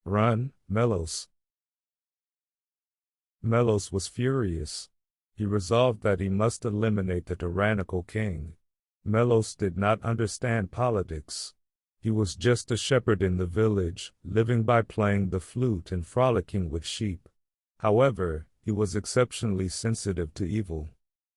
Run, Melos. Melos was furious. He resolved that he must eliminate the tyrannical king. Melos did not understand politics. He was just a shepherd in the village, living by playing the flute and frolicking with sheep. However, he was exceptionally sensitive to evil.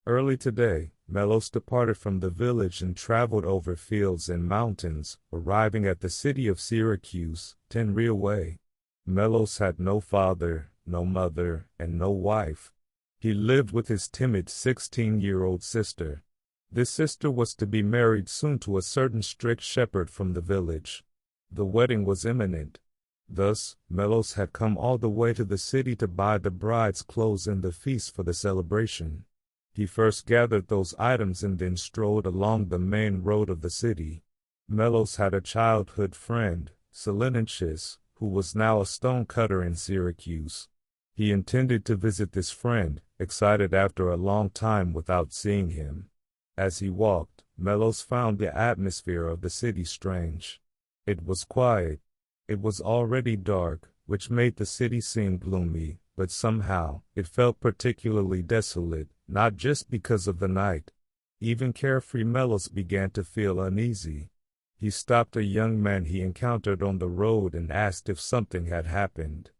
Early today, Melos departed from the village and traveled over fields and mountains, arriving at the city of Syracuse, 10 ri away. Melos had no father, no mother, and no wife. He lived with his timid 16-year-old sister. This sister was to be married soon to a certain strict shepherd from the village. The wedding was imminent. Thus, Melos had come all the way to the city to buy the bride's clothes and the feast for the celebration. He first gathered those items and then strolled along the main road of the city. Melos had a childhood friend, Selenichus, who was now a stonecutter in Syracuse. He intended to visit this friend, excited after a long time without seeing him. As he walked, Melos found the atmosphere of the city strange. It was quiet. It was already dark, which made the city seem gloomy, but somehow, it felt particularly desolate, not just because of the night. Even carefree Melos began to feel uneasy. He stopped a young man he encountered on the road and asked if something had happened.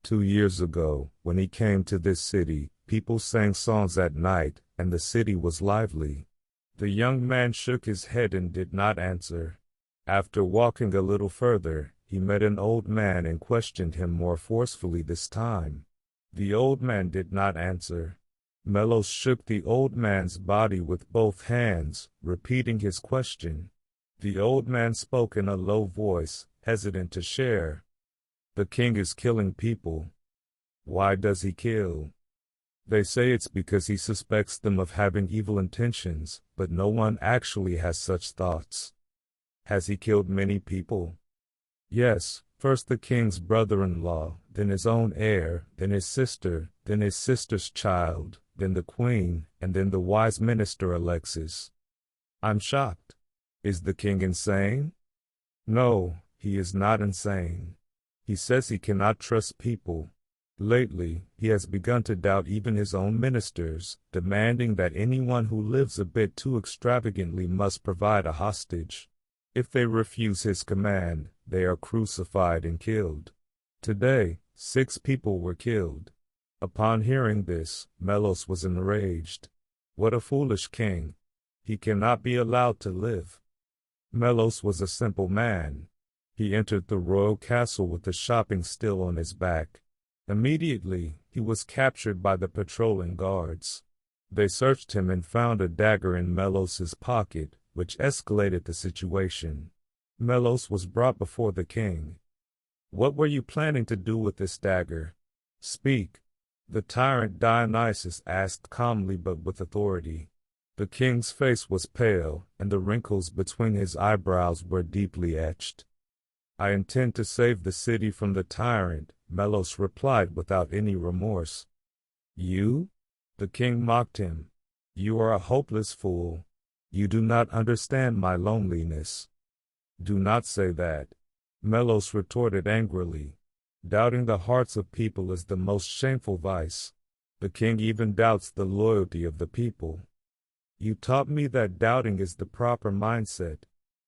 2 years ago, when he came to this city, people sang songs at night, and the city was lively. The young man shook his head and did not answer. After walking a little further, he met an old man and questioned him more forcefully this time. The old man did not answer. Melos shook the old man's body with both hands, repeating his question. The old man spoke in a low voice, hesitant to share. The king is killing people. Why does he kill? They say it's because he suspects them of having evil intentions, but no one actually has such thoughts. Has he killed many people? Yes, first the king's brother-in-law, then his own heir, then his sister, then his sister's child, then the queen, and then the wise minister Alexis. I'm shocked. Is the king insane? No, he is not insane. He says he cannot trust people. Lately, he has begun to doubt even his own ministers, demanding that anyone who lives a bit too extravagantly must provide a hostage. If they refuse his command, they are crucified and killed. Today, 6 people were killed. Upon hearing this, Melos was enraged. What a foolish king! He cannot be allowed to live. Melos was a simple man. He entered the royal castle with the shopping still on his back. Immediately, he was captured by the patrolling guards. They searched him and found a dagger in Melos's pocket, which escalated the situation. Melos was brought before the king. What were you planning to do with this dagger? Speak. The tyrant Dionysus asked calmly but with authority. The king's face was pale, and the wrinkles between his eyebrows were deeply etched. I intend to save the city from the tyrant, Melos replied without any remorse. You? The king mocked him. You are a hopeless fool. You do not understand my loneliness. Do not say that. Melos retorted angrily. Doubting the hearts of people is the most shameful vice. The king even doubts the loyalty of the people. You taught me that doubting is the proper mindset.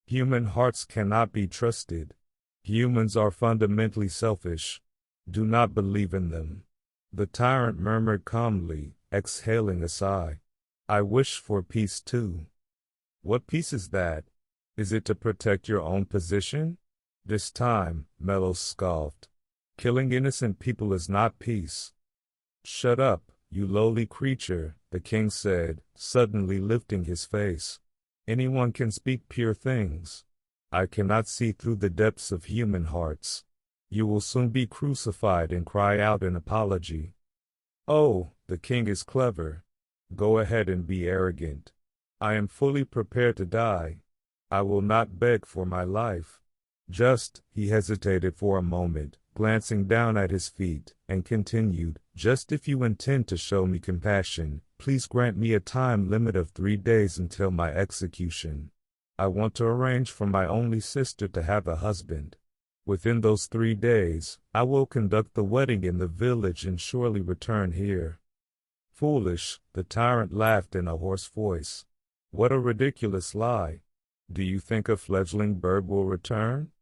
Human hearts cannot be trusted. Humans are fundamentally selfish. Do not believe in them. The tyrant murmured calmly, exhaling a sigh. I wish for peace too. What peace is that? Is it to protect your own position? This time, Melos scoffed. Killing innocent people is not peace. Shut up, you lowly creature, the king said, suddenly lifting his face. Anyone can speak pure things. I cannot see through the depths of human hearts. You will soon be crucified and cry out in apology. Oh, the king is clever. Go ahead and be arrogant. I am fully prepared to die. I will not beg for my life. He hesitated for a moment, glancing down at his feet, and continued, just if you intend to show me compassion, please grant me a time limit of 3 days until my execution. I want to arrange for my only sister to have a husband. Within those 3 days, I will conduct the wedding in the village and surely return here. Foolish, the tyrant laughed in a hoarse voice. What a ridiculous lie. Do you think a fledgling bird will return?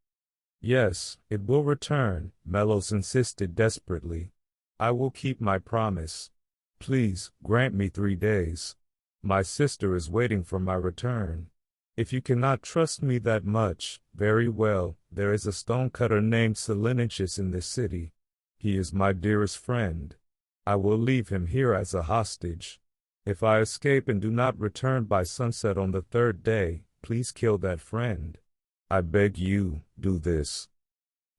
Yes, it will return, Melos insisted desperately. I will keep my promise. Please, grant me 3 days. My sister is waiting for my return. If you cannot trust me that much, very well, there is a stonecutter named Selenichus in this city. He is my dearest friend. I will leave him here as a hostage. If I escape and do not return by sunset on the 3rd day, please kill that friend. I beg you, do this.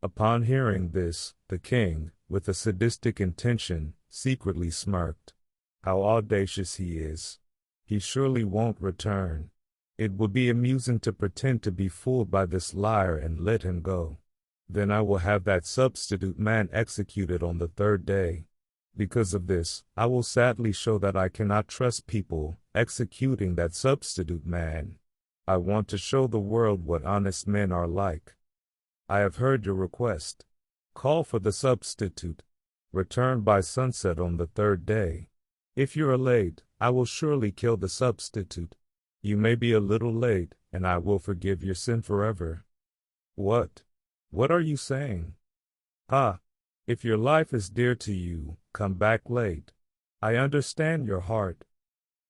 Upon hearing this, the king, with a sadistic intention, secretly smirked. How audacious he is. He surely won't return. It would be amusing to pretend to be fooled by this liar and let him go. Then I will have that substitute man executed on the 3rd day. Because of this, I will sadly show that I cannot trust people, executing that substitute man. I want to show the world what honest men are like. I have heard your request. Call for the substitute. Return by sunset on the 3rd day. If you are late, I will surely kill the substitute. You may be a little late, and I will forgive your sin forever. What? What are you saying? Ha! If your life is dear to you, come back late. I understand your heart.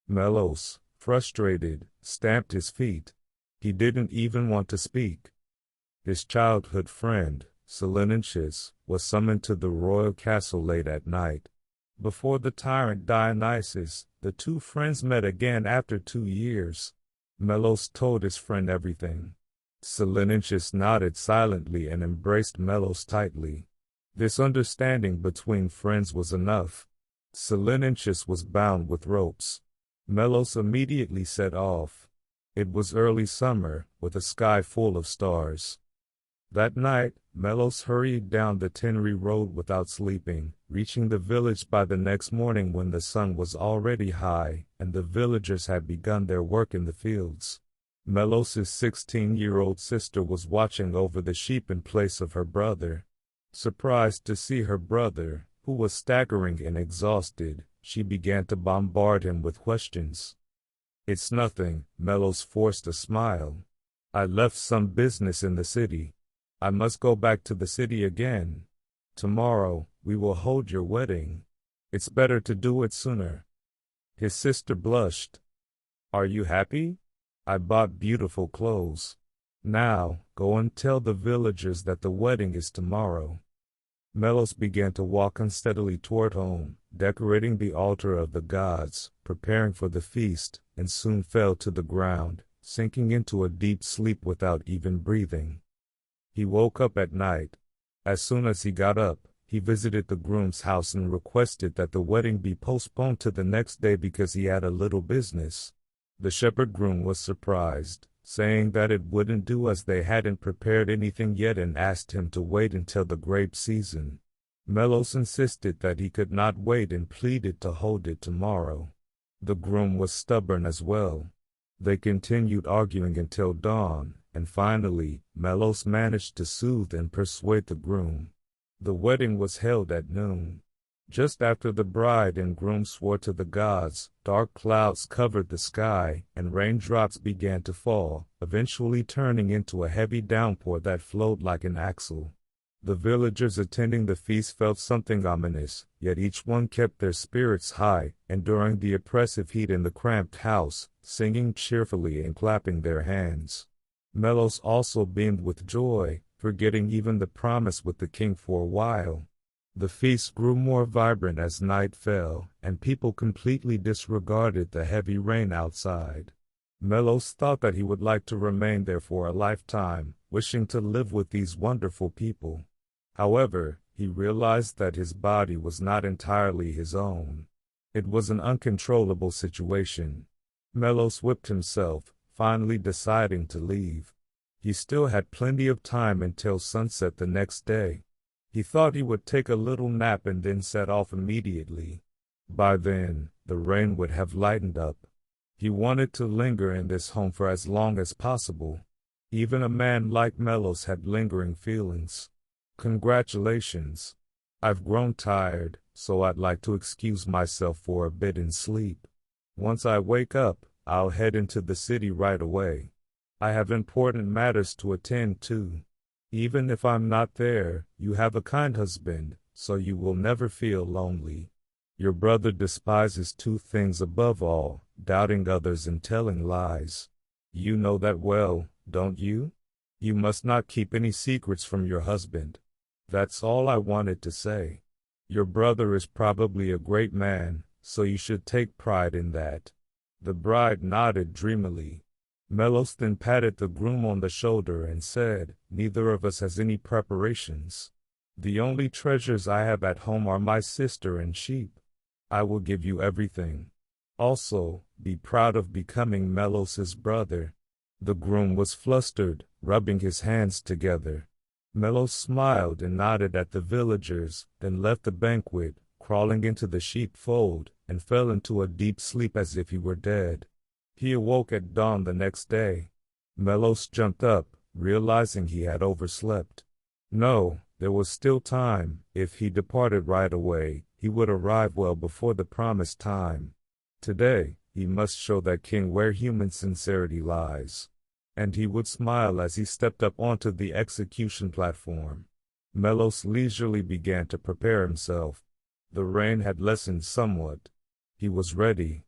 Melos, frustrated, stamped his feet. He didn't even want to speak. His childhood friend, Selenichus, was summoned to the royal castle late at night. Before the tyrant Dionysus, the 2 friends met again after 2 years. Melos told his friend everything. Selenichus nodded silently and embraced Melos tightly. This understanding between friends was enough. Selenichus was bound with ropes. Melos immediately set off. It was early summer, with a sky full of stars. That night, Melos hurried down the Tenri road without sleeping, reaching the village by the next morning when the sun was already high, and the villagers had begun their work in the fields. Melos's 16-year-old sister was watching over the sheep in place of her brother. Surprised to see her brother, who was staggering and exhausted, she began to bombard him with questions. It's nothing, Melos forced a smile. I left some business in the city. I must go back to the city again. Tomorrow, we will hold your wedding. It's better to do it sooner. His sister blushed. Are you happy? I bought beautiful clothes. Now, go and tell the villagers that the wedding is tomorrow. Melos began to walk unsteadily toward home, decorating the altar of the gods, preparing for the feast, and soon fell to the ground, sinking into a deep sleep without even breathing. He woke up at night. As soon as he got up, he visited the groom's house and requested that the wedding be postponed to the next day because he had a little business. The shepherd groom was surprised, saying that it wouldn't do as they hadn't prepared anything yet and asked him to wait until the grape season. Melos insisted that he could not wait and pleaded to hold it tomorrow. The groom was stubborn as well. They continued arguing until dawn, and finally, Melos managed to soothe and persuade the groom. The wedding was held at noon. Just after the bride and groom swore to the gods, dark clouds covered the sky, and raindrops began to fall, eventually turning into a heavy downpour that flowed like an axle. The villagers attending the feast felt something ominous, yet each one kept their spirits high, enduring the oppressive heat in the cramped house, singing cheerfully and clapping their hands. Melos also beamed with joy, forgetting even the promise with the king for a while. The feast grew more vibrant as night fell, and people completely disregarded the heavy rain outside. Melos thought that he would like to remain there for a lifetime, wishing to live with these wonderful people. However, he realized that his body was not entirely his own. It was an uncontrollable situation. Melos whipped himself, finally deciding to leave. He still had plenty of time until sunset the next day. He thought he would take a little nap and then set off immediately. By then, the rain would have lightened up. He wanted to linger in this home for as long as possible. Even a man like Melos had lingering feelings. Congratulations. I've grown tired, so I'd like to excuse myself for a bit and sleep. Once I wake up, I'll head into the city right away. I have important matters to attend to. Even if I'm not there, you have a kind husband, so you will never feel lonely. Your brother despises two things above all, doubting others and telling lies. You know that well, don't you? You must not keep any secrets from your husband. That's all I wanted to say. Your brother is probably a great man, so you should take pride in that. The bride nodded dreamily. Melos then patted the groom on the shoulder and said, "Neither of us has any preparations. The only treasures I have at home are my sister and sheep. I will give you everything. Also, be proud of becoming Melos's brother." The groom was flustered, rubbing his hands together. Melos smiled and nodded at the villagers, then left the banquet, crawling into the sheepfold, and fell into a deep sleep as if he were dead. He awoke at dawn the next day. Melos jumped up, realizing he had overslept. No, there was still time. If he departed right away, he would arrive well before the promised time. Today, he must show that king where human sincerity lies. And he would smile as he stepped up onto the execution platform. Melos leisurely began to prepare himself. The rain had lessened somewhat. He was ready.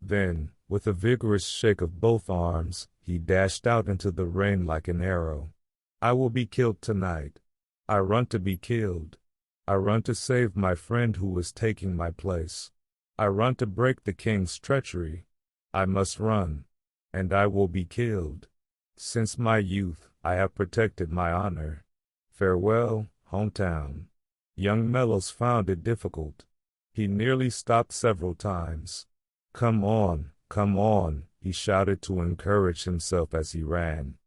Then, with a vigorous shake of both arms, he dashed out into the rain like an arrow. I will be killed tonight. I run to be killed. I run to save my friend who is taking my place. I run to break the king's treachery. I must run. And I will be killed. Since my youth, I have protected my honor. Farewell, hometown. Young Melos found it difficult. He nearly stopped several times. Come on, he shouted to encourage himself as he ran.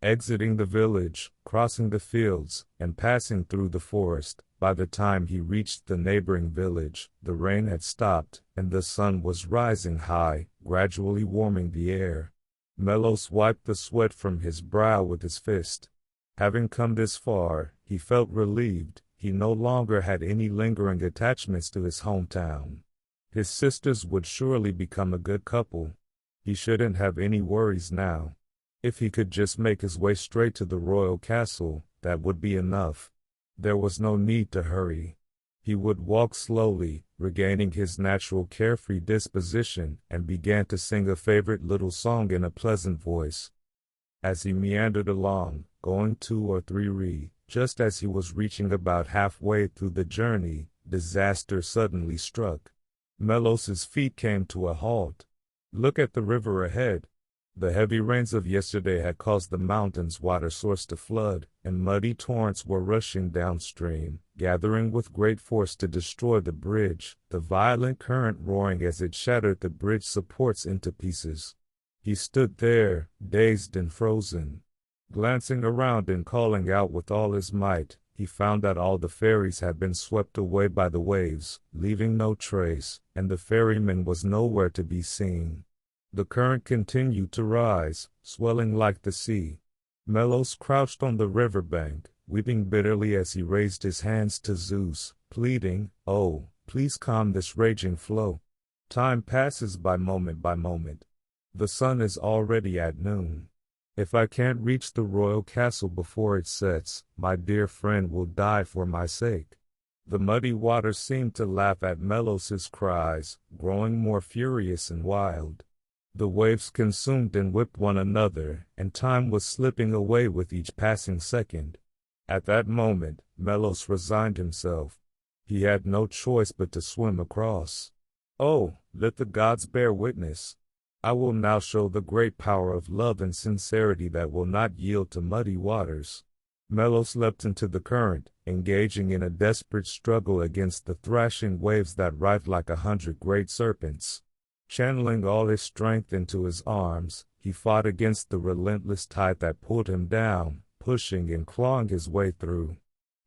Exiting the village, crossing the fields, and passing through the forest, by the time he reached the neighboring village, the rain had stopped, and the sun was rising high, gradually warming the air. Melos wiped the sweat from his brow with his fist. Having come this far, he felt relieved. He no longer had any lingering attachments to his hometown. His sisters would surely become a good couple. He shouldn't have any worries now. If he could just make his way straight to the royal castle, that would be enough. There was no need to hurry. He would walk slowly, regaining his natural carefree disposition, and began to sing a favorite little song in a pleasant voice. As he meandered along, going 2 or 3 ri, just as he was reaching about halfway through the journey, disaster suddenly struck. Melos's feet came to a halt. Look at the river ahead. The heavy rains of yesterday had caused the mountain's water source to flood, and muddy torrents were rushing downstream, gathering with great force to destroy the bridge, the violent current roaring as it shattered the bridge supports into pieces. He stood there, dazed and frozen. Glancing around and calling out with all his might, he found that all the ferries had been swept away by the waves, leaving no trace, and the ferryman was nowhere to be seen. The current continued to rise, swelling like the sea. Melos crouched on the riverbank, weeping bitterly as he raised his hands to Zeus, pleading, "Oh, please calm this raging flow." Time passes by moment by moment. The sun is already at noon. If I can't reach the royal castle before it sets, my dear friend will die for my sake. The muddy water seemed to laugh at Melos's cries, growing more furious and wild. The waves consumed and whipped one another, and time was slipping away with each passing second. At that moment, Melos resigned himself. He had no choice but to swim across. Oh, let the gods bear witness. I will now show the great power of love and sincerity that will not yield to muddy waters. Melos leapt into the current, engaging in a desperate struggle against the thrashing waves that writhed like 100 great serpents. Channeling all his strength into his arms, he fought against the relentless tide that pulled him down, pushing and clawing his way through.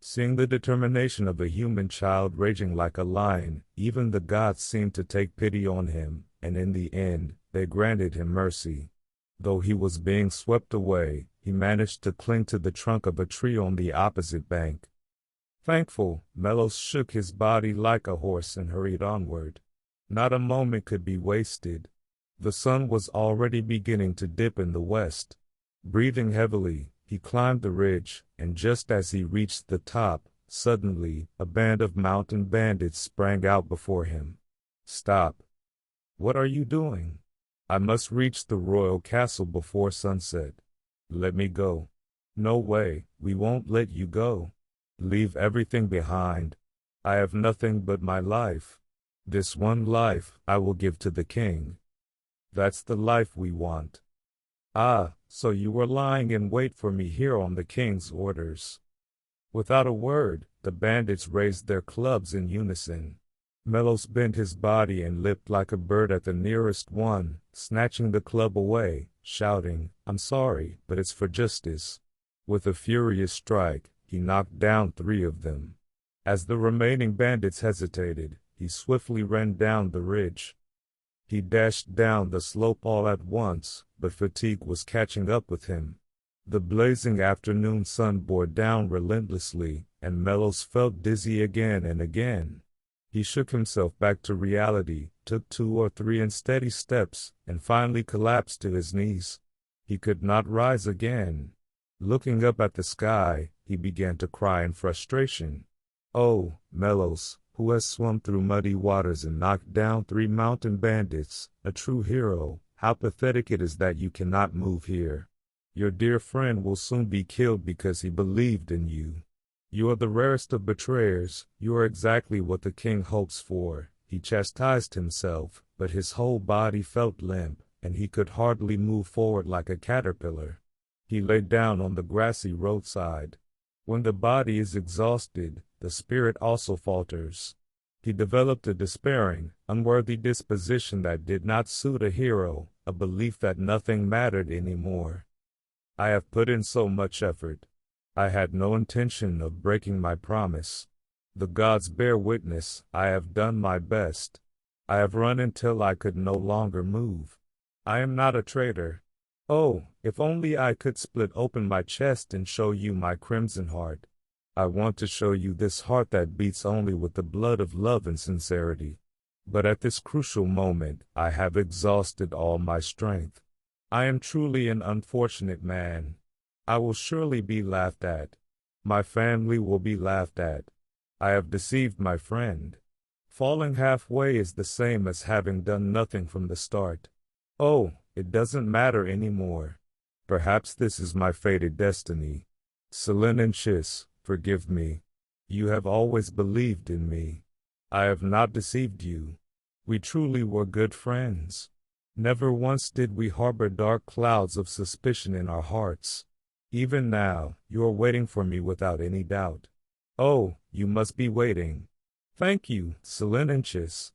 Seeing the determination of a human child raging like a lion, even the gods seemed to take pity on him, and in the end, they granted him mercy. Though he was being swept away, he managed to cling to the trunk of a tree on the opposite bank. Thankful, Melos shook his body like a horse and hurried onward. Not a moment could be wasted. The sun was already beginning to dip in the west. Breathing heavily, he climbed the ridge, and just as he reached the top, suddenly, a band of mountain bandits sprang out before him. "Stop! What are you doing?" "I must reach the royal castle before sunset." "Let me go." "No way, we won't let you go." "Leave everything behind. I have nothing but my life. This one life I will give to the king." "That's the life we want." "Ah, so you were lying in wait for me here on the king's orders." Without a word, the bandits raised their clubs in unison. Melos bent his body and leapt like a bird at the nearest one, snatching the club away, shouting, "I'm sorry, but it's for justice." With a furious strike, he knocked down 3 of them. As the remaining bandits hesitated, he swiftly ran down the ridge. He dashed down the slope all at once, but fatigue was catching up with him. The blazing afternoon sun bore down relentlessly, and Melos felt dizzy again and again. He shook himself back to reality, took 2 or 3 unsteady steps, and finally collapsed to his knees. He could not rise again. Looking up at the sky, he began to cry in frustration. "Oh, Melos, who has swum through muddy waters and knocked down 3 mountain bandits, a true hero, how pathetic it is that you cannot move here. Your dear friend will soon be killed because he believed in you. You are the rarest of betrayers, you are exactly what the king hopes for." He chastised himself, but his whole body felt limp, and he could hardly move forward like a caterpillar. He lay down on the grassy roadside. When the body is exhausted, the spirit also falters. He developed a despairing, unworthy disposition that did not suit a hero, a belief that nothing mattered anymore. "I have put in so much effort. I had no intention of breaking my promise. The gods bear witness, I have done my best. I have run until I could no longer move. I am not a traitor. Oh, if only I could split open my chest and show you my crimson heart. I want to show you this heart that beats only with the blood of love and sincerity. But at this crucial moment, I have exhausted all my strength. I am truly an unfortunate man. I will surely be laughed at. My family will be laughed at. I have deceived my friend. Falling halfway is the same as having done nothing from the start. Oh, it doesn't matter anymore. Perhaps this is my fated destiny. Selenincius, forgive me. You have always believed in me. I have not deceived you. We truly were good friends. Never once did we harbor dark clouds of suspicion in our hearts. Even now, you are waiting for me without any doubt. Oh, you must be waiting. Thank you, Selenincius.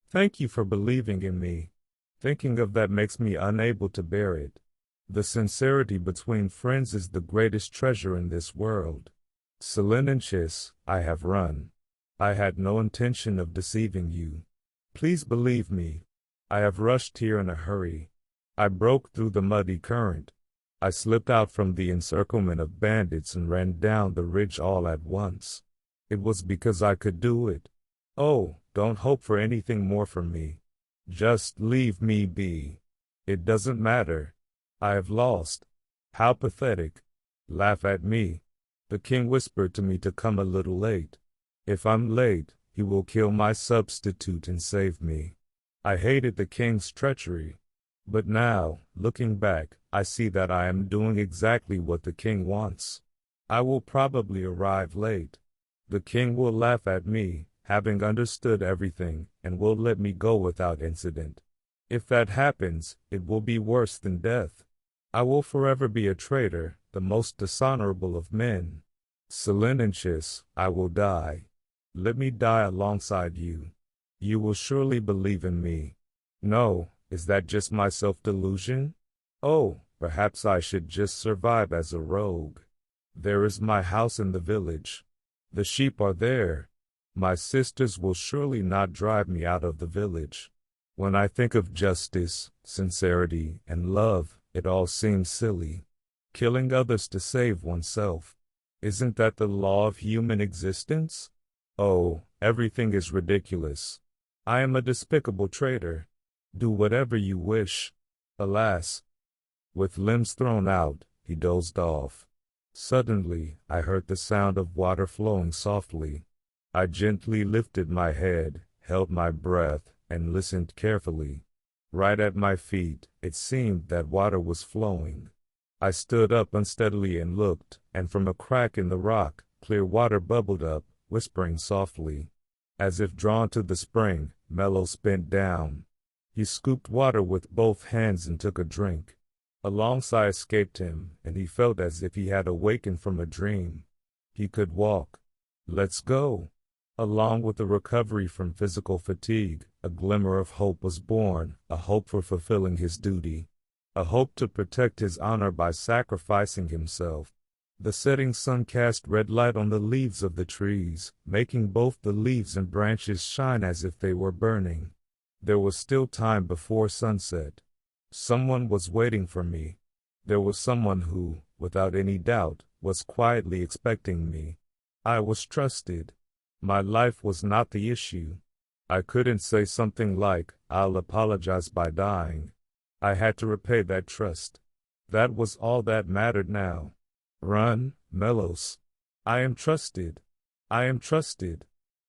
Thank you for believing in me. Thinking of that makes me unable to bear it. The sincerity between friends is the greatest treasure in this world. Selenincius, I have run. I had no intention of deceiving you. Please believe me. I have rushed here in a hurry. I broke through the muddy current. I slipped out from the encirclement of bandits and ran down the ridge all at once. It was because I could do it. Oh, don't hope for anything more from me. Just leave me be. It doesn't matter. I have lost. How pathetic. Laugh at me. The king whispered to me to come a little late. If I'm late, he will kill my substitute and save me. I hated the king's treachery. But now, looking back, I see that I am doing exactly what the king wants. I will probably arrive late. The king will laugh at me, having understood everything, and will let me go without incident. If that happens, it will be worse than death. I will forever be a traitor, the most dishonorable of men. Selenincius, I will die. Let me die alongside you. You will surely believe in me. No, is that just my self-delusion? Oh, perhaps I should just survive as a rogue. There is my house in the village. The sheep are there. My sisters will surely not drive me out of the village. When I think of justice, sincerity, and love, it all seems silly. Killing others to save oneself. Isn't that the law of human existence? Oh, everything is ridiculous. I am a despicable traitor. Do whatever you wish. Alas. With limbs thrown out, he dozed off. Suddenly, I heard the sound of water flowing softly. I gently lifted my head, held my breath, and listened carefully. Right at my feet, it seemed that water was flowing. I stood up unsteadily and looked, and from a crack in the rock, clear water bubbled up, whispering softly. As if drawn to the spring, Melos bent down. He scooped water with both hands and took a drink. A long sigh escaped him, and he felt as if he had awakened from a dream. He could walk. Let's go. Along with the recovery from physical fatigue, a glimmer of hope was born, a hope for fulfilling his duty. A hope to protect his honor by sacrificing himself. The setting sun cast red light on the leaves of the trees, making both the leaves and branches shine as if they were burning. There was still time before sunset. Someone was waiting for me. There was someone who, without any doubt, was quietly expecting me. I was trusted. My life was not the issue. I couldn't say something like, "I'll apologize by dying." I had to repay that trust. That was all that mattered now. Run, Melos. I am trusted. I am trusted.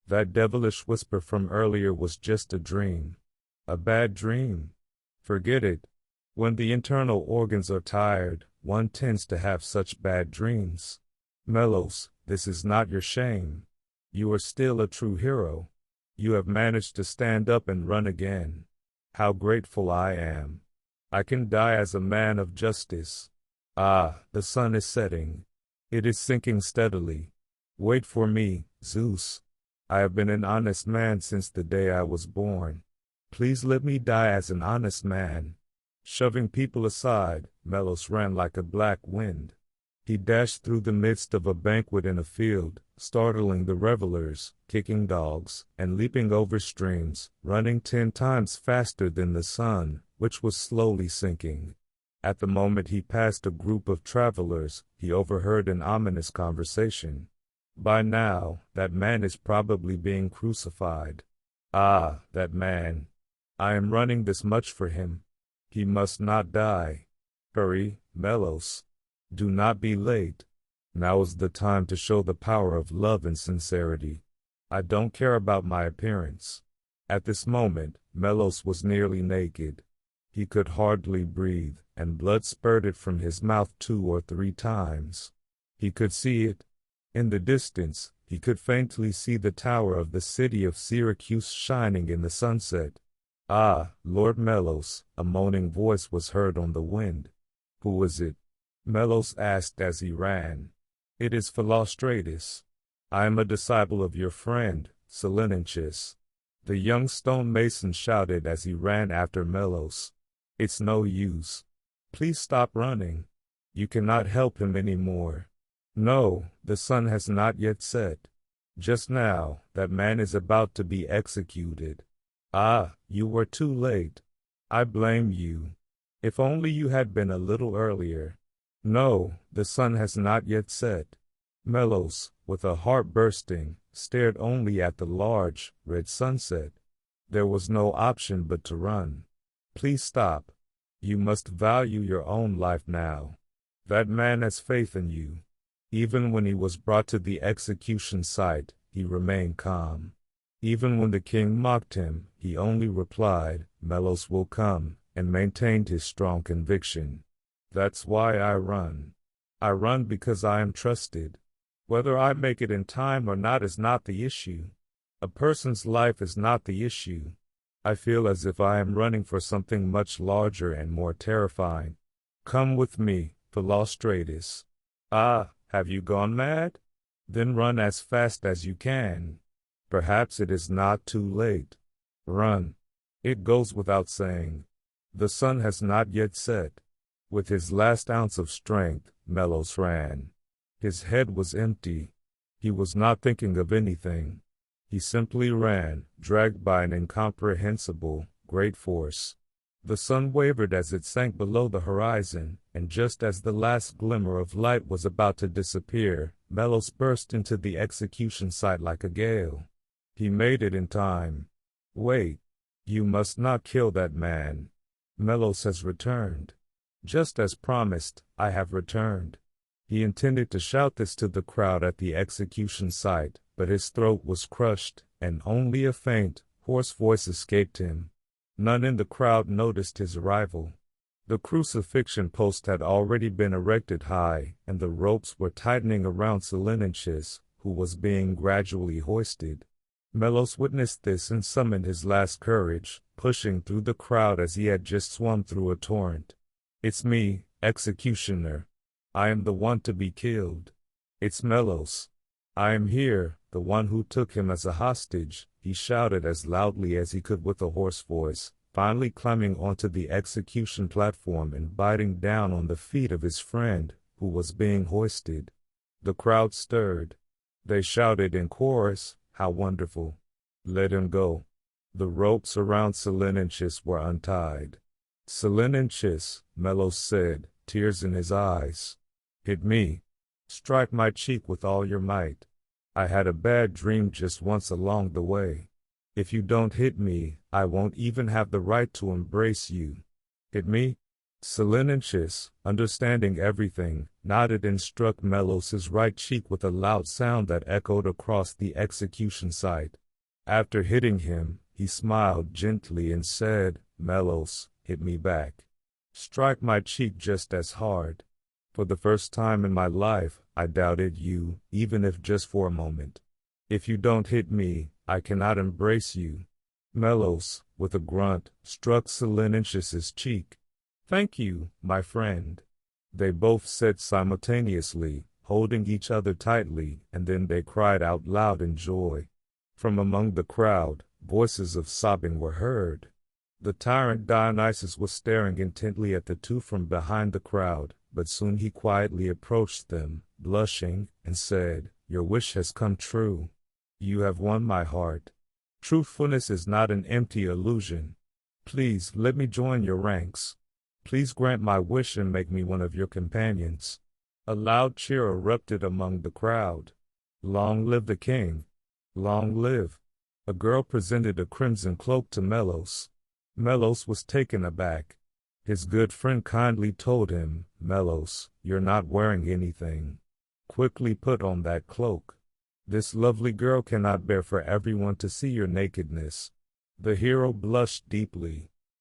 That devilish whisper from earlier was just a dream. A bad dream. Forget it. When the internal organs are tired, one tends to have such bad dreams. Melos, this is not your shame. You are still a true hero. You have managed to stand up and run again. How grateful I am. I can die as a man of justice. Ah, the sun is setting. It is sinking steadily. Wait for me, Zeus. I have been an honest man since the day I was born. Please let me die as an honest man. Shoving people aside, Melos ran like a black wind. He dashed through the midst of a banquet in a field, startling the revelers, kicking dogs, and leaping over streams, running 10 times faster than the sun, which was slowly sinking. At the moment he passed a group of travelers, he overheard an ominous conversation. By now, that man is probably being crucified. Ah, that man. I am running this much for him. He must not die. Hurry, Melos. Do not be late. Now is the time to show the power of love and sincerity. I don't care about my appearance. At this moment, Melos was nearly naked. He could hardly breathe, and blood spurted from his mouth 2 or 3 times. He could see it. In the distance, he could faintly see the tower of the city of Syracuse shining in the sunset. Ah, Lord Melos, a moaning voice was heard on the wind. Who is it? Melos asked as he ran. It is Philostratus. I am a disciple of your friend, Selenenchus. The young stonemason shouted as he ran after Melos. It's no use. Please stop running. You cannot help him anymore. No, the sun has not yet set. Just now, that man is about to be executed. Ah, you were too late. I blame you. If only you had been a little earlier. No, the sun has not yet set. Melos, with a heart bursting, stared only at the large, red sunset. There was no option but to run. Please stop. You must value your own life now. That man has faith in you. Even when he was brought to the execution site, he remained calm. Even when the king mocked him, he only replied, "Melos will come," and maintained his strong conviction. That's why I run. I run because I am trusted. Whether I make it in time or not is not the issue. A person's life is not the issue. I feel as if I am running for something much larger and more terrifying. Come with me, Philostratus. Ah, have you gone mad? Then run as fast as you can. Perhaps it is not too late. Run. It goes without saying. The sun has not yet set. With his last ounce of strength, Melos ran. His head was empty. He was not thinking of anything. He simply ran, dragged by an incomprehensible, great force. The sun wavered as it sank below the horizon, and just as the last glimmer of light was about to disappear, Melos burst into the execution site like a gale. He made it in time. Wait. You must not kill that man. Melos has returned. Just as promised, I have returned. He intended to shout this to the crowd at the execution site, but his throat was crushed, and only a faint, hoarse voice escaped him. None in the crowd noticed his arrival. The crucifixion post had already been erected high, and the ropes were tightening around Selenichus, who was being gradually hoisted. Melos witnessed this and summoned his last courage, pushing through the crowd as he had just swum through a torrent. It's me, executioner. I am the one to be killed. It's Melos. I am here, the one who took him as a hostage, he shouted as loudly as he could with a hoarse voice, finally climbing onto the execution platform and biting down on the feet of his friend, who was being hoisted. The crowd stirred. They shouted in chorus, "How wonderful! Let him go." The ropes around Selenichus were untied. "Selenichus," Melos said, tears in his eyes. "Hit me. Strike my cheek with all your might. I had a bad dream just once along the way. If you don't hit me, I won't even have the right to embrace you. Hit me." Selenichus, understanding everything, nodded and struck Melos' right cheek with a loud sound that echoed across the execution site. After hitting him, he smiled gently and said, "Melos, hit me back. Strike my cheek just as hard. For the first time in my life, I doubted you, even if just for a moment. If you don't hit me, I cannot embrace you." Melos, with a grunt, struck Selenichus' cheek. "Thank you, my friend," they both said simultaneously, holding each other tightly, and then they cried out loud in joy. From among the crowd, voices of sobbing were heard. The tyrant Dionysus was staring intently at the two from behind the crowd, but soon he quietly approached them, blushing, and said, "Your wish has come true. You have won my heart. Truthfulness is not an empty illusion. Please let me join your ranks. Please grant my wish and make me one of your companions." A loud cheer erupted among the crowd. "Long live the king! Long live!" A girl presented a crimson cloak to Melos. Melos was taken aback. His good friend kindly told him, "Melos, you're not wearing anything. Quickly put on that cloak. This lovely girl cannot bear for everyone to see your nakedness." The hero blushed deeply.